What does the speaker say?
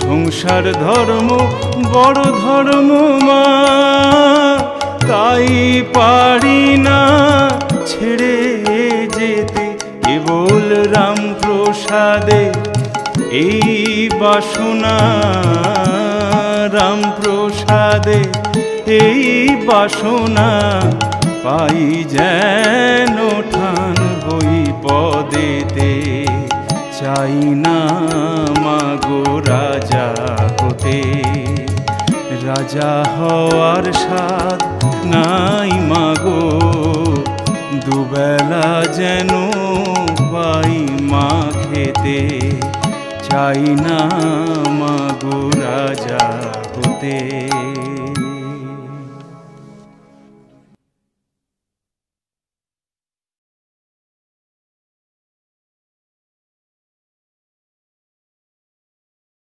সংসার ধর্ম বড় ধর্ম মা, তাই পারি না ছেড়ে যেতে কেবল রাম প্রসাদে এই বাসনা। রাম প্রসাদে এই বাসনা পাই যেন ঠান হই পদেতে। চাই না মাগো রাজা হতে, রাজা হওয়ার স্বাদ নাই মাগো, দুবেলা যেন পাই মা খেতে। চাই না মাগো রাজা হতে।